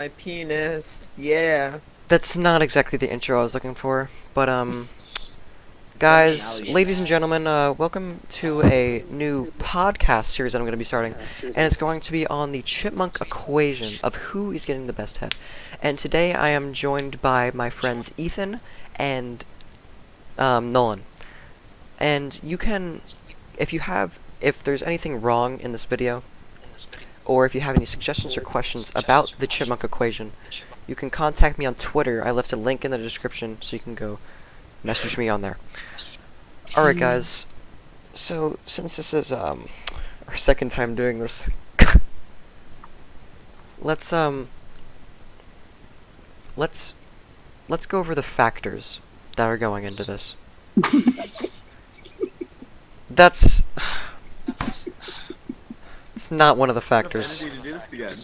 My penis. Yeah. That's not exactly the intro I was looking for, but It's better than guys, alligators. ladies and gentlemen, welcome to a new podcast series that I'm going to be starting, and it's going to be on the Chipmunk equation of who is getting the best head. And today I am joined by my friends Ethan and Nolan. And you can, if there's anything wrong in this video, or if you have any suggestions or questions about the Chipmunk equation, you can contact me on Twitter. I left a link in the description so you can go message me on there. Alright guys, so since this is our second time doing this, let's let's let's go over the factors that are going into this. That's it's not one of the Enough factors. energy to do this again.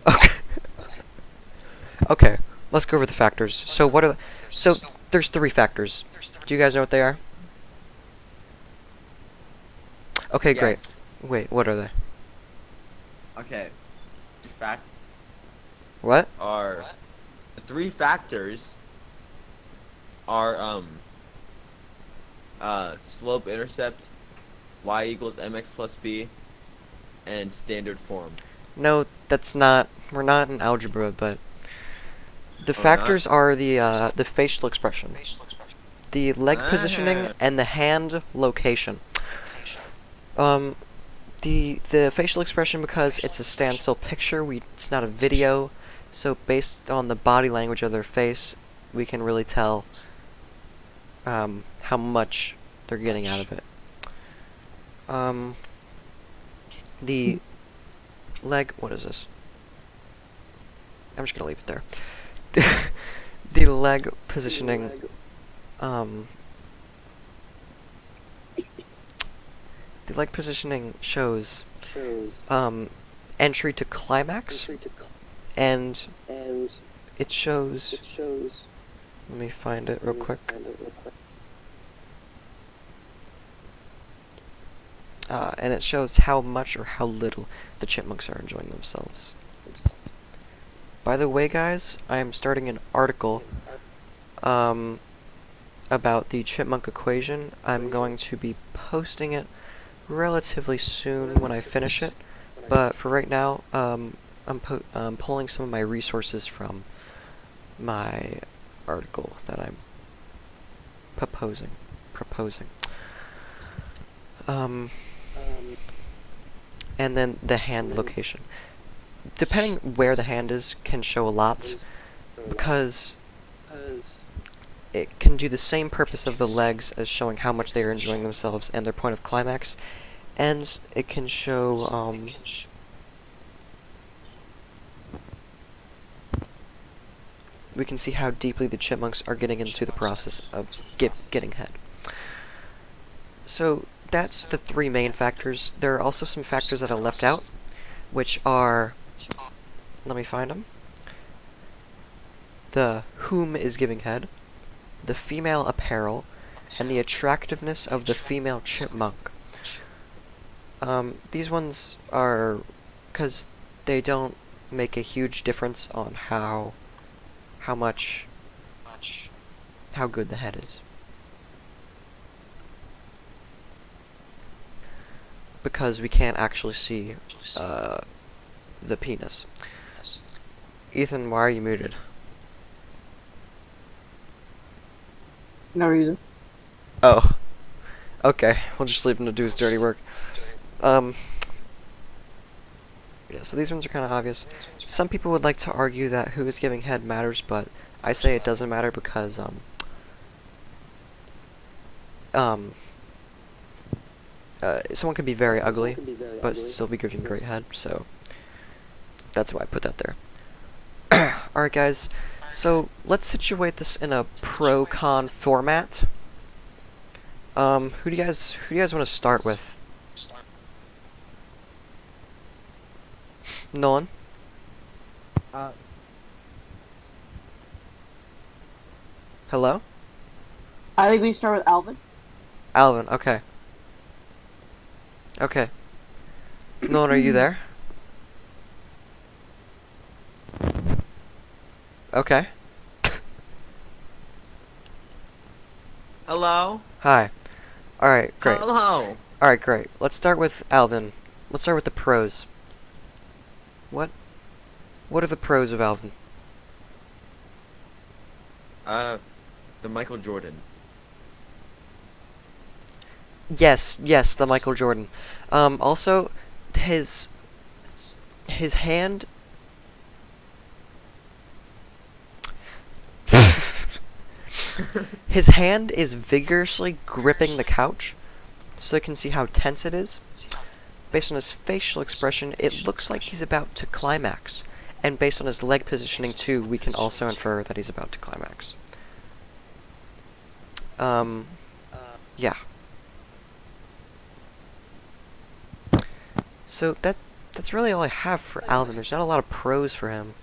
Okay. Okay, let's go over the factors. So there's three factors. Do you guys know what they are? Okay, great. Yes. Wait, what are they? Okay. The fact What? are the three factors are slope intercept, y equals mx plus b, and standard form. No, that's not. We're not in algebra, but the Oh, we're not? factors are the facial expression, the leg positioning, Ah. and the hand location. Um, the facial expression, because it's a standstill picture, it's not a video, so based on the body language of their face, we can really tell how much they're getting out of it. Um, the leg. What is this? I'm just gonna leave it there. The leg positioning. Um, the leg positioning shows entry to climax, and it shows. Let me find it real quick. And it shows how much or how little the chipmunks are enjoying themselves. By the way, guys, I am starting an article about the chipmunk equation. I'm going to be posting it relatively soon when I finish it, but for right now, I'm pulling some of my resources from my article that I'm proposing. Um, and then the hand location. Depending where the hand is can show a lot, because it can do the same purpose of the legs as showing how much they are enjoying themselves and their point of climax, and it can show we can see how deeply the chipmunks are getting into the process of getting head. So that's the three main factors. There are also some factors that I left out, which are, let me find them, the whom is giving head, the female apparel, and the attractiveness of the female chipmunk. These ones are, because they don't make a huge difference on how much, how good the head is. Because we can't actually see the penis. Ethan, why are you muted? No reason. Oh, okay. We'll just leave him to do his dirty work. Yeah, so these ones are kind of obvious. Some people would like to argue that who is giving head matters, but I say it doesn't matter because, someone can be very ugly, but still be giving great head, so that's why I put that there. Alright guys, so let's situate this in a pro-con format. Who do you guys want to start with? Nolan? Uh, Hello? I think we start with Alvin. Alvin, okay. Okay. Nolan, are you there? Okay. Hello? Hi. Alright, great. Hello? Alright, great. Let's start with Alvin. Let's start with the pros. What? What are the pros of Alvin? The Michael Jordan. Yes, yes, the Michael Jordan. Also, his hand. His hand is vigorously gripping the couch, so you can see how tense it is. Based on his facial expression, it looks like he's about to climax. And based on his leg positioning too, we can also infer that he's about to climax. Yeah. So that's really all I have for Alvin. There's not a lot of pros for him.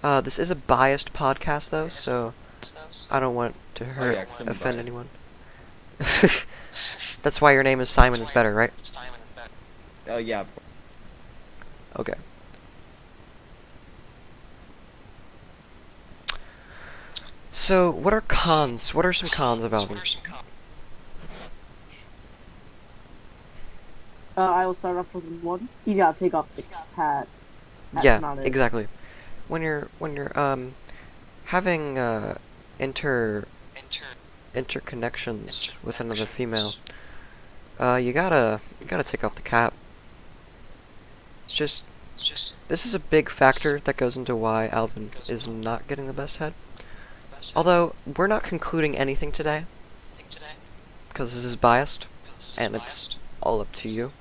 This is a biased podcast though, so I don't want to hurt, yeah, extremely offend biased. anyone. That's why your name is Simon is better, right? Oh yeah, of course. Okay. So, what are cons? What are some cons of Alvin? I will start off with one. He's gotta take off the hat. That's Yeah, not it. exactly. When you're having interconnections with another female, you gotta take off the cap. It's just this is a big factor that goes into why Alvin is not getting the best head. Although we're not concluding anything today, because this is biased, and it's all up to you.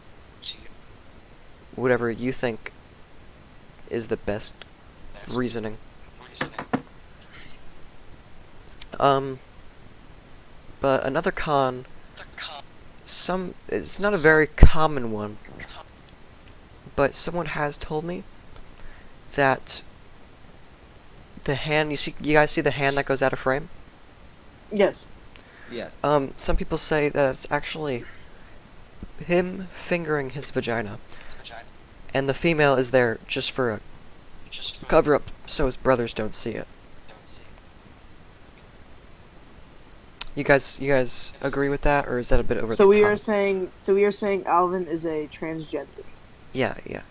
Whatever you think is the best reasoning. But another con, it's not a very common one, but someone has told me that the hand, you guys see the hand that goes out of frame? Yes. Yes. Some people say that it's actually him fingering his vagina, and the female is there just for a cover up so his brothers don't see it. You guys agree with that, or is that a bit over So the we top? are saying Alvin is a transgender. Yeah, yeah,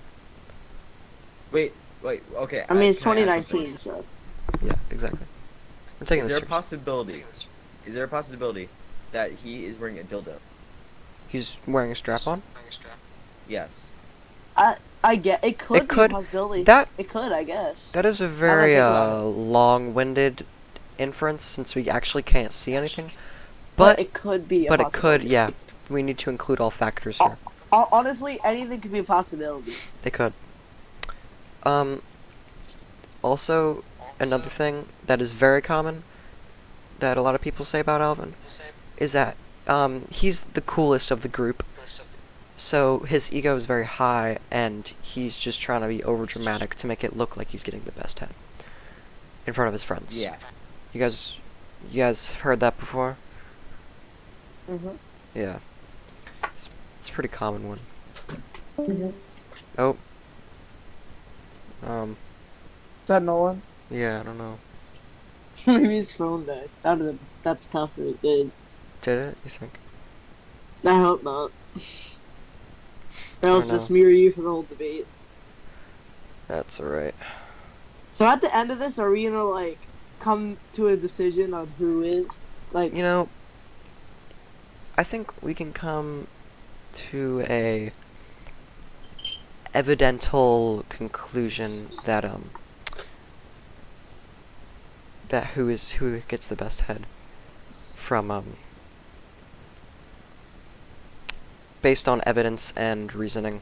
Wait, okay. I mean, it's can I ask 2019, so yeah, exactly. We're taking Is this there a serious. possibility? Is there a possibility that he is wearing a dildo? He's wearing a strap on? Yes. I get it could It could- be a possibility. that- it could, I guess. That is a very take that. long-winded inference since we actually can't see anything. But But it could be. it could, yeah. We need to include all factors here. Honestly, anything could be a possibility. They could. Also, another thing that is very common that a lot of people say about Alvin is that he's the coolest of the group. So his ego is very high, and he's just trying to be overdramatic to make it look like he's getting the best head in front of his friends. Yeah. You guys have heard that before? Mhm. Yeah. It's a pretty common one. Mhm. Oh. Is that Nolan? Yeah, I don't know. Maybe his phone died. That's tough if it did. Did it, you think? I hope not. Or else know. just me or you for the whole debate. That's alright. So at the end of this, are we gonna like come to a decision on who is like? You know, I think we can come to a evidential conclusion that who gets the best head from based on evidence and reasoning.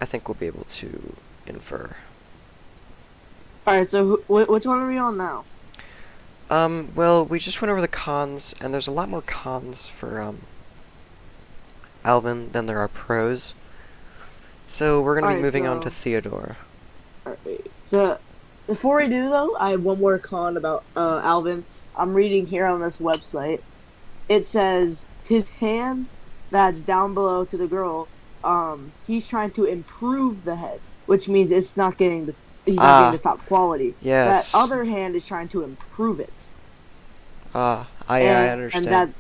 I think we'll be able to infer. All right. So which one are we on now? Well, we just went over the cons, and there's a lot more cons for Alvin than there are pros. So we're gonna be Alright, moving on so- to Theodore. Alright. So before we do though, I have one more con about Alvin. I'm reading here on this website. It says his hand that's down below to the girl. He's trying to improve the head. which means he's not getting the Ah, top quality. That yes. other hand is trying to improve it, Ah, I and understand. that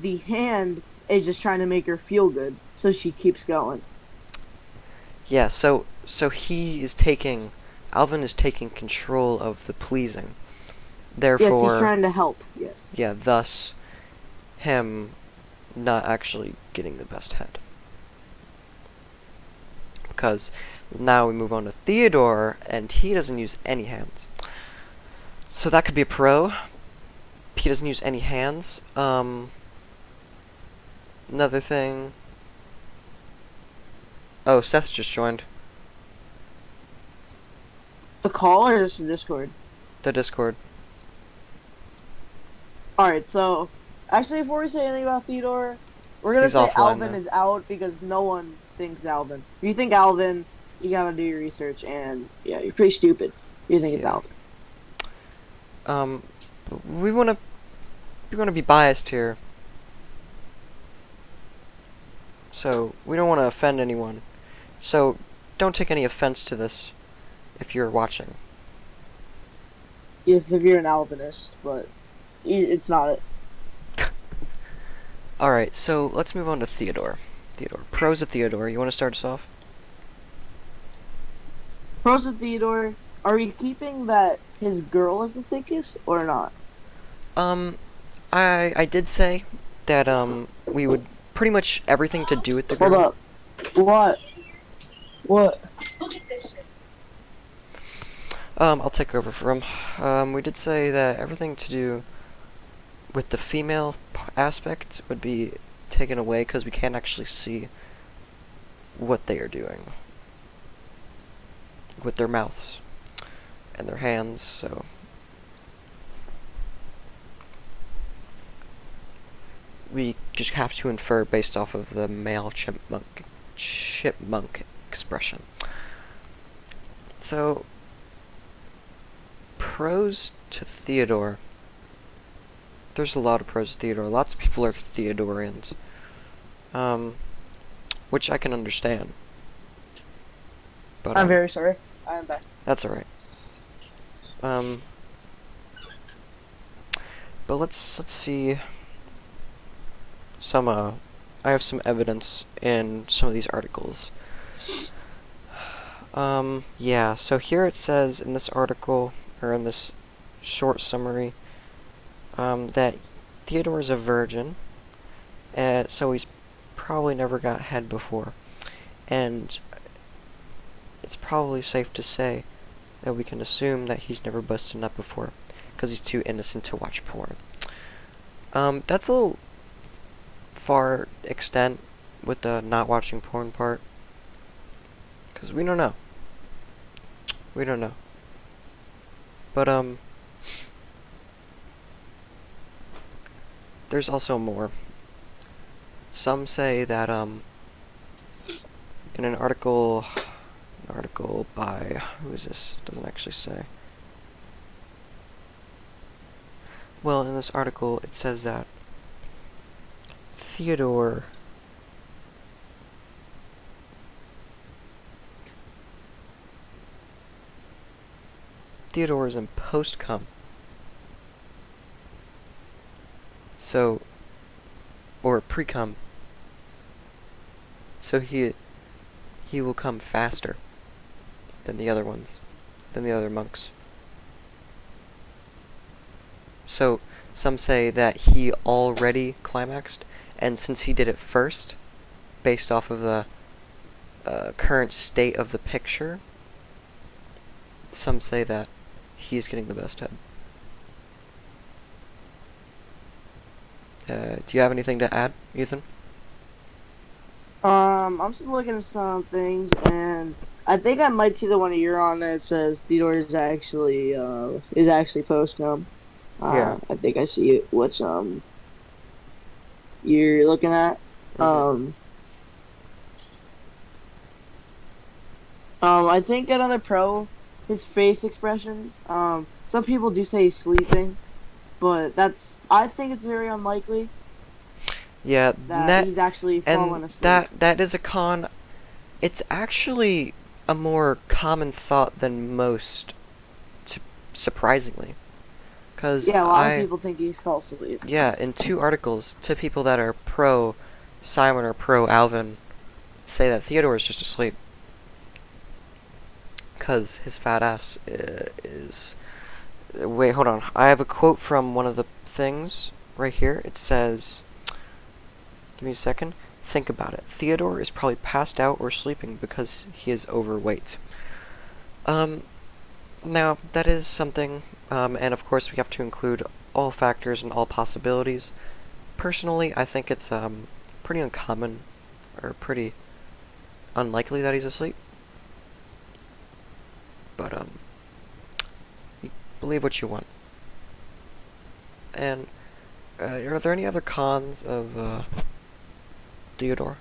the hand is just trying to make her feel good, so she keeps going. Yeah, so he is taking Alvin is taking control of the pleasing. Yes, he's Therefore, trying to help. Yes. yeah, thus him not actually getting the best head. Because now we move on to Theodore, and he doesn't use any hands. So that could be a pro. He doesn't use any hands. Another thing. Oh, Seth just joined The call or just the Discord? the Discord. Alright, so actually before we say anything about Theodore, we're gonna He's say offline Alvin now. is out because no one thinks Alvin. If you think Alvin, you gotta do your research and yeah, you're pretty stupid. If you think it's Yeah. Alvin. Um, we wanna be biased here, so we don't want to offend anyone. So don't take any offense to this if you're watching. Yes, if you're an Alvinist, but it's not it. All right, so let's move on to Theodore. Theodore, pros of Theodore. You want to start us off? Pros of Theodore, are we keeping that his girl is the thickest or not? Um, I did say that we would pretty much everything to do with the Hold girl. up. What? What? I'll take over for him. We did say that everything to do with the female aspect would be taken away because we can't actually see what they are doing with their mouths and their hands, so we just have to infer based off of the male chipmunk expression. So pros to Theodore. There's a lot of pros to Theodore. Lots of people are Theodorians. Um, which I can understand. But I'm very sorry. I am back. that's alright. Um, but let's see some I have some evidence in some of these articles. Yeah, so here it says in this article, or in this short summary, that Theodore is a virgin, so he's probably never got head before. And it's probably safe to say that we can assume that he's never busted nut before, because he's too innocent to watch porn. That's a little far extent with the not watching porn part, because we don't know. We don't know. But, there's also more. Some say that, in an article by, who is this? Doesn't actually say. Well, in this article, it says that Theodore is in post-cum. So, or pre-cum. So he will come faster than the other ones, than the other monks. So, some say that he already climaxed, and since he did it first, based off of the current state of the picture, some say that he's getting the best head. Do you have anything to add, Ethan? I'm still looking at some things, and I think I might see the one you're on that says Theodore is actually post cum. Yeah. I think I see it. What's you're looking at. Mm-hmm. I think another pro, his face expression. Some people do say he's sleeping, but I think it's very unlikely Yeah, that he's actually fallen asleep. that is a con. It's actually a more common thought than most, surprisingly. Because Yeah, a lot of people think he fell asleep. yeah, in 2 articles, 2 people that are pro Simon or pro Alvin say that Theodore is just asleep. Because his fat ass is. Wait, hold on. I have a quote from one of the things right here. It says, give me a second. Think about it. Theodore is probably passed out or sleeping because he is overweight. Um, Now, that is something, and of course we have to include all factors and all possibilities. Personally, I think it's pretty uncommon, or pretty unlikely that he's asleep. But, you believe what you want. And, are there any other cons of, Theodore?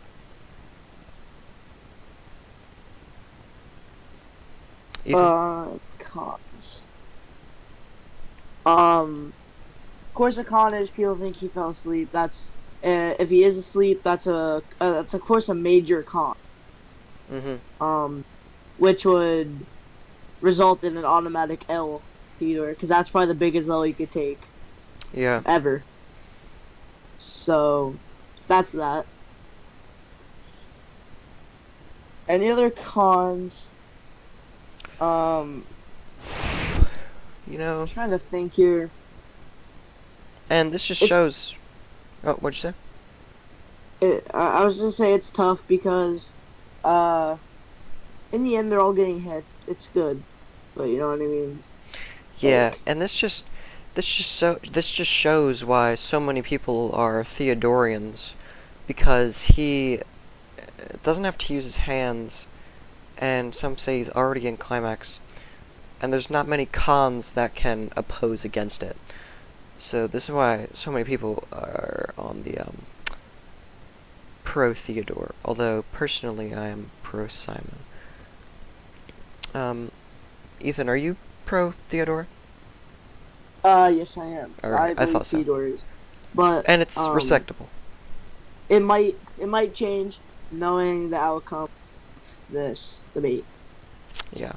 Ethan? Cons. Of course, a con is people think he fell asleep. That's if he is asleep, that's of course a major con. Mm-hmm. Which would result in an automatic L Theodore, because that's probably the biggest L you could take Yeah. ever. So, that's that. Any other cons? You know, I'm trying to think here. and this just It's shows... Oh, what'd you say? I was gonna say it's tough because, uh, in the end they're all getting hit. It's good, but you know what I mean. Yeah, Like, and this just shows why so many people are Theodorians, because he doesn't have to use his hands, and some say he's already in climax, and there's not many cons that can oppose against it. So this is why so many people are on the pro Theodore, although personally I am pro Simon. Ethan, are you pro Theodore? yes, I am. Alright, I I believe thought so. Theodore is, but And it's respectable. it might change knowing the outcome of this debate. Yeah.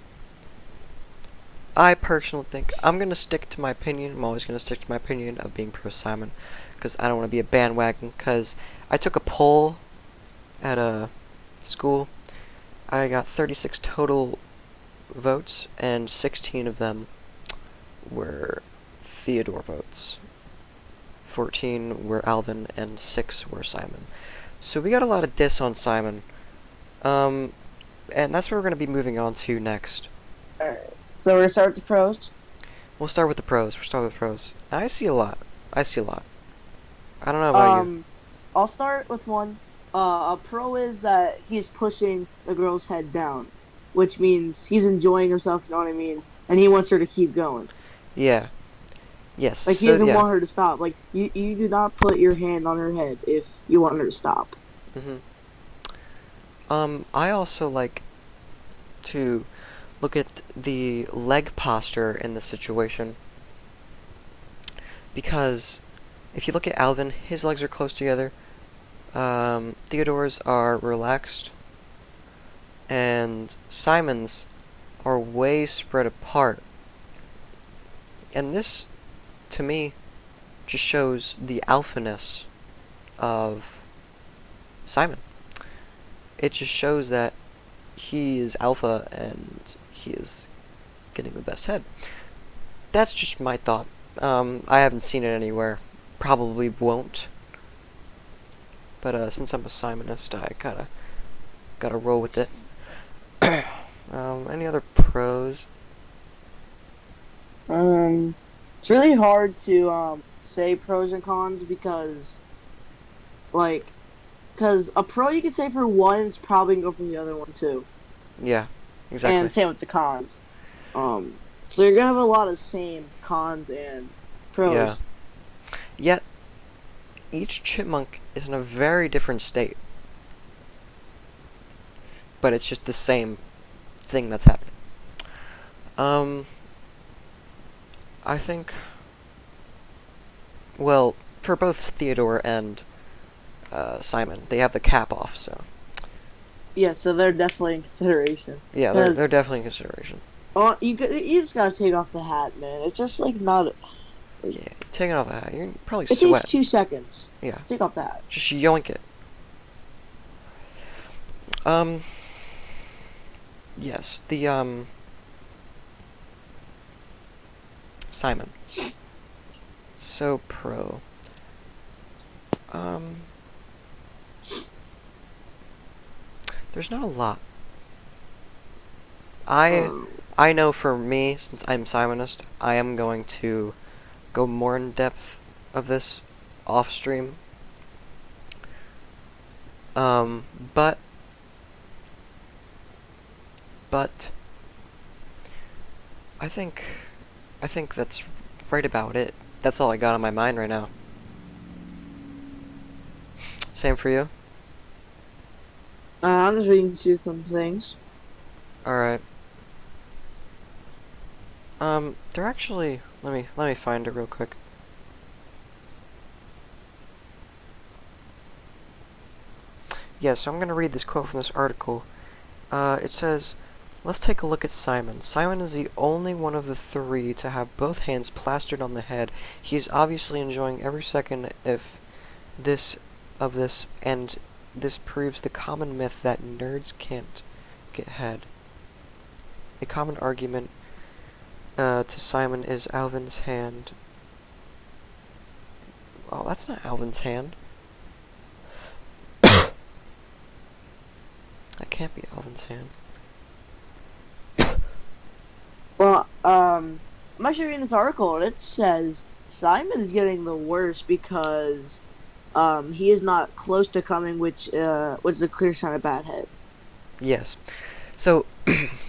I personally think I'm going to stick to my opinion. I'm always going to stick to my opinion of being pro Simon, because I don't want to be a bandwagon. Because I took a poll at a school. I got 36 total votes, and 16 of them were Theodore votes. 14 were Alvin, and 6 were Simon. So we got a lot of diss on Simon. And that's what we're going to be moving on to next. Alright. So we're gonna start with the pros. We'll start with the pros. We'll start with the pros. I see a lot. I see a lot. I don't know about you. I'll start with one. A pro is that he's pushing the girl's head down, which means he's enjoying himself. You know what I mean? And he wants her to keep going. Yeah. Yes. Like he So doesn't yeah. want her to stop. Like you do not put your hand on her head if you want her to stop. Mhm. I also like to look at the leg posture in the situation, because if you look at Alvin, his legs are close together. Theodore's are relaxed, and Simon's are way spread apart. And this, to me, just shows the alphaness of Simon. It just shows that he is alpha and he is getting the best head. That's just my thought. I haven't seen it anywhere. Probably won't. But since I'm a Simonist, I gotta roll with it. Any other pros? It's really hard to say pros and cons because, like, because a pro you could say for one is probably gonna go for the other one too. Yeah, exactly. And same with the cons. So you're gonna have a lot of same cons and pros. Yeah. Yet, each chipmunk is in a very different state. But it's just the same thing that's happening. I think, well, for both Theodore and Simon, they have the cap off, so. Yeah, so they're definitely in consideration. Yeah, Because they're definitely in consideration. you just gotta take off the hat, man. It's just like not. Like, Yeah, taking off a hat, you're probably it takes sweating. 2 seconds. Yeah, Take off the hat. just yoink it. Um, yes, the Simon. So pro. Um, there's not a lot. I Um, I know for me, since I'm Simonist, I am going to go more in depth of this off stream. Um, but but I think I think that's right about it. That's all I got on my mind right now. Same for you? I'm just reading through some things. Alright. They're actually let me find it real quick. Yeah, so I'm gonna read this quote from this article. It says, let's take a look at Simon. Simon is the only one of the three to have both hands plastered on the head. He is obviously enjoying every second this of this, and this proves the common myth that nerds can't get head. A common argument to Simon is Alvin's hand. Oh, that's not Alvin's hand. That can't be Alvin's hand. Well, I'm actually reading this article, and it says Simon is getting the worst because he is not close to coming, which is a clear sign of bad head. Yes. So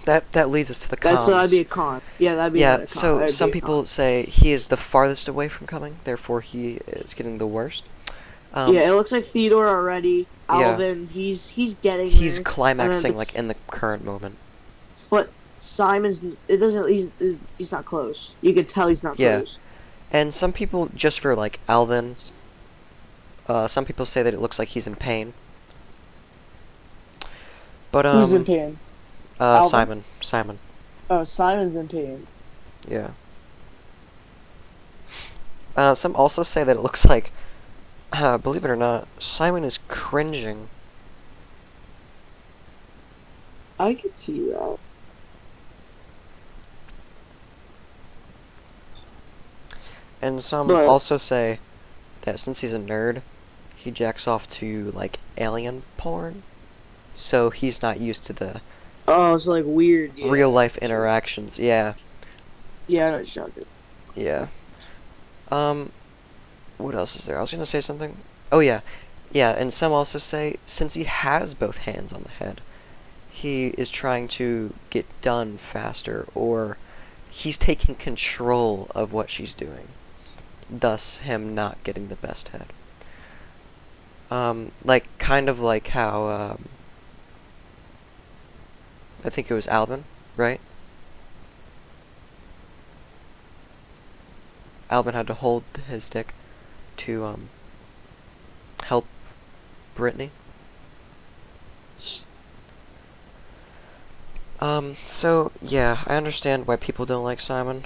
that leads us to the That's so that'd be cons. a con. Yeah, that'd be Yeah, another con. so That'd some be a con. people say he is the farthest away from coming, therefore he is getting the worst. Yeah, it looks like Theodore already. Yeah. Alvin, he's getting He's there. climaxing like in the current moment. But Simon's it doesn't he's not close. You can tell he's not Yeah. close. And some people, just for like Alvin, some people say that it looks like he's in pain. But Who's in pain? Alvin? Simon. Oh, Simon's in pain. Yeah. Some also say that it looks like, believe it or not, Simon is cringing. I could see that. And some But also say that since he's a nerd, he jacks off to like alien porn, so he's not used to the oh, it's like weird. Yeah, real life sure. interactions. Yeah, Yeah, I know what you're talking. yeah. What else is there? I was gonna say something. Oh yeah, yeah. And some also say since he has both hands on the head, he is trying to get done faster, or he's taking control of what she's doing. Thus, him not getting the best head. Like kind of like how I think it was Alvin, right? Alvin had to hold his dick to help Brittany. So yeah, I understand why people don't like Simon.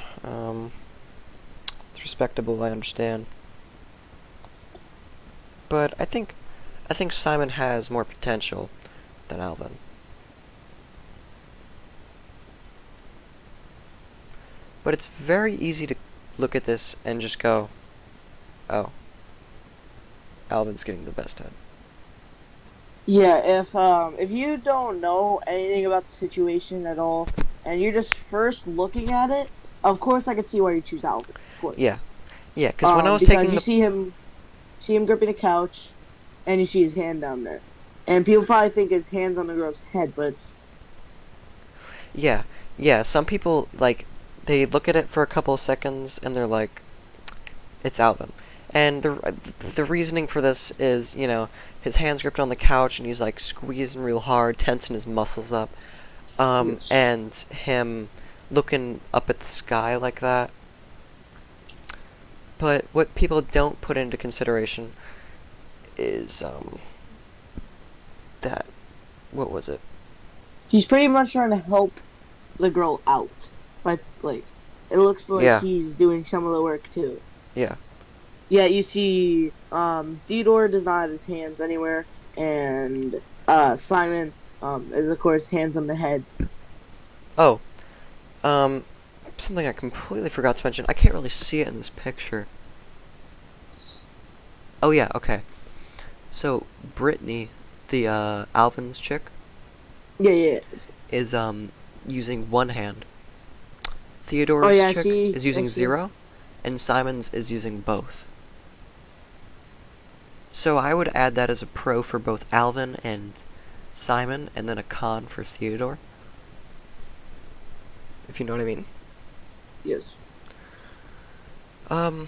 It's respectable, I understand. But I think Simon has more potential than Alvin. But it's very easy to look at this and just go, oh, Alvin's getting the best head. Yeah, if you don't know anything about the situation at all, and you're just first looking at it, of course I could see why you choose Alvin. Of course. Yeah. Yeah, because when I was because taking you the... see him gripping the couch, and you see his hand down there, and people probably think his hand's on the girl's head, but it's Yeah, yeah, some people, like, they look at it for a couple of seconds, and they're like, it's Alvin. And the reasoning for this is, you know, his hand's gripped on the couch, and he's, like, squeezing real hard, tensing his muscles up, yes. and him looking up at the sky like that. But what people don't put into consideration is, that What was it? He's pretty much trying to help the girl out. By, like, it looks like Yeah. he's doing some of the work, too. Yeah. Yeah, you see, Theodore does not have his hands anywhere, and, Simon, is, of course, hands on the head. Oh, something I completely forgot to mention. I can't really see it in this picture. Oh yeah, okay. So Brittany, the Alvin's chick, Yeah, yeah. is using one hand. Oh, Theodore's yeah, I chick see. is I using see. 0, and Simon's is using both. So I would add that as a pro for both Alvin and Simon, and then a con for Theodore. If you know what I mean. Yes. Um,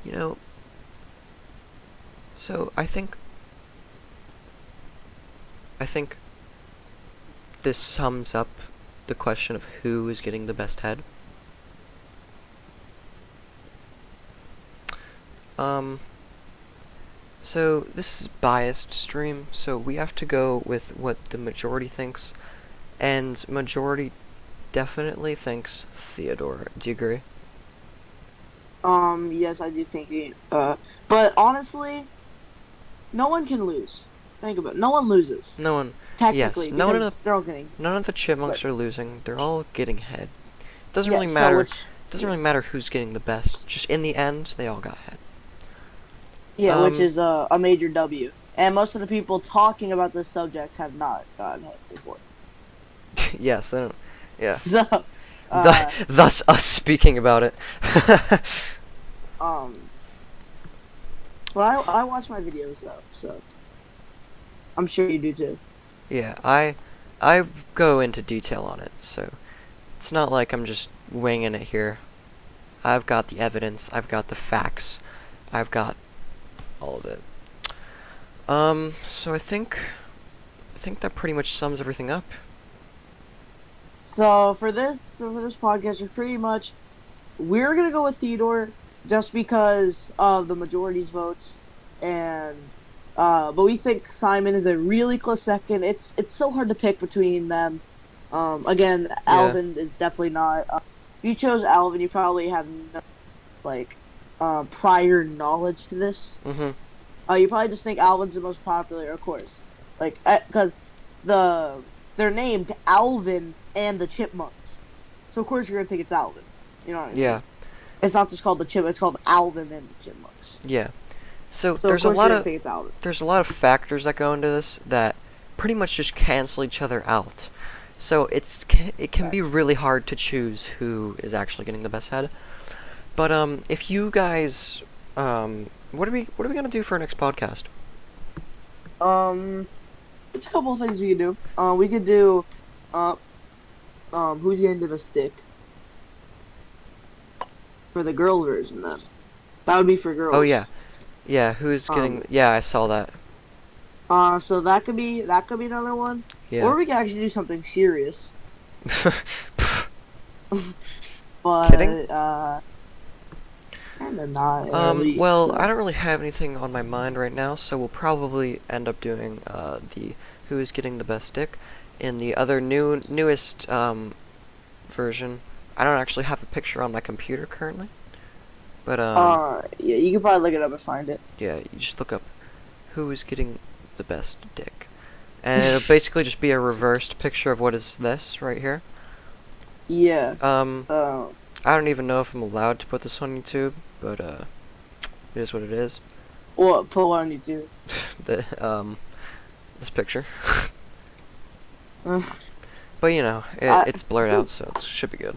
you know, so I think this sums up the question of who is getting the best head. So this is biased stream, so we have to go with what the majority thinks, and majority definitely thinks Theodore. Do you agree? Yes, I do think but honestly, no one can lose. Think about it. No one loses. No one. Yes, Technically, because they're all getting. none of the chipmunks Right. are losing. They're all getting head. Doesn't Yeah, really so matter. which. Doesn't really matter who's getting the best. Just in the end, they all got head. Yeah, which is a major W. And most of the people talking about this subject have not gotten hit before. Yes, they don't. Yeah. So, uh, Thus us speaking about it. um, well, I watch my videos though, so I'm sure you do too. Yeah, I go into detail on it, so it's not like I'm just winging it here. I've got the evidence, I've got the facts, I've got all of it. So I think that pretty much sums everything up. So for this podcast, it's pretty much we're gonna go with Theodore just because of the majority's votes, and but we think Simon is a really close second. It's so hard to pick between them. Again, Yeah. Alvin is definitely not. If you chose Alvin, you probably have no, like prior knowledge to this. Mm-hmm. You probably just think Alvin's the most popular, of course, like because they're named Alvin and the Chipmunks, so of course you're gonna think it's Alvin. You know what I mean? Yeah. It's not just called the Chip. It's called Alvin and the Chipmunks. Yeah. So So there's of a course lot you're gonna of think it's Alvin. there's a lot of factors that go into this that pretty much just cancel each other out. So it can be really hard to choose who is actually getting the best head. But if you guys what are we gonna do for our next podcast? It's a couple of things we could do. We could do, who's getting to the stick for the girl version then. That would be for girls. Oh yeah. Yeah, who's getting yeah, I saw that. So that could be another one. Yeah. Or we could actually do something serious. But Kidding? kinda not really. Well, so. I don't really have anything on my mind right now, so we'll probably end up doing the who is getting the best stick in the other newest version. I don't actually have a picture on my computer currently, but Yeah, you could probably look it up and find it. yeah, you just look up who is getting the best dick, and it'll basically just be a reversed picture of what is this right here. Yeah. I don't even know if I'm allowed to put this on YouTube, but it is what it is. What? Put one on YouTube. This picture. Uh, But you know, it's blurred out, so it should be good.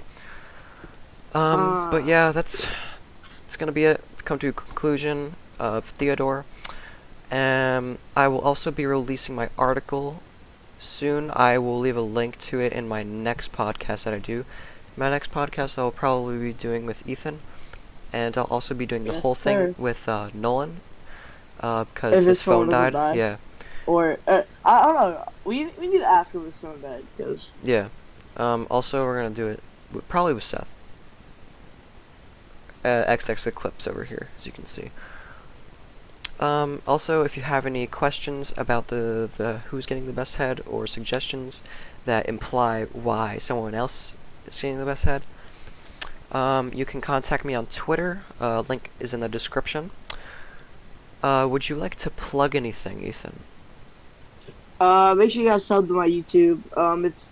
But yeah, it's gonna be it. Come to a conclusion of Theodore. I will also be releasing my article soon. I will leave a link to it in my next podcast that I do. My next podcast I will probably be doing with Ethan, and I'll also be doing the Yes, whole thing sir. with Nolan, because If his his phone phone doesn't died. die. Yeah, or I don't know. We need to ask him if his phone died because yeah. Also, we're gonna do it probably with Seth. XX Eclipse over here, as you can see. Also, if you have any questions about the who's getting the best head or suggestions that imply why someone else is getting the best head, you can contact me on Twitter. Link is in the description. Would you like to plug anything, Ethan? Make sure you guys sub to my YouTube. It's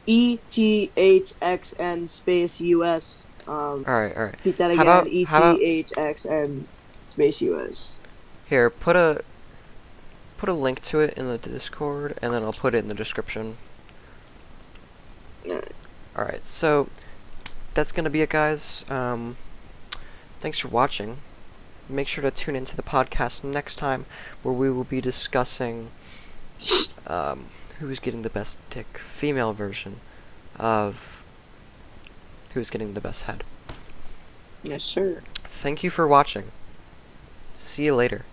ETHXN space US. Alright. Repeat that How again. about ETHXN space US. here, put a link to it in the Discord, and then I'll put it in the description. Alright, so that's gonna be it, guys. Thanks for watching. Make sure to tune into the podcast next time, where we will be discussing who's getting the best dick, female version of who's getting the best head. Yes, sir. Thank you for watching. See you later.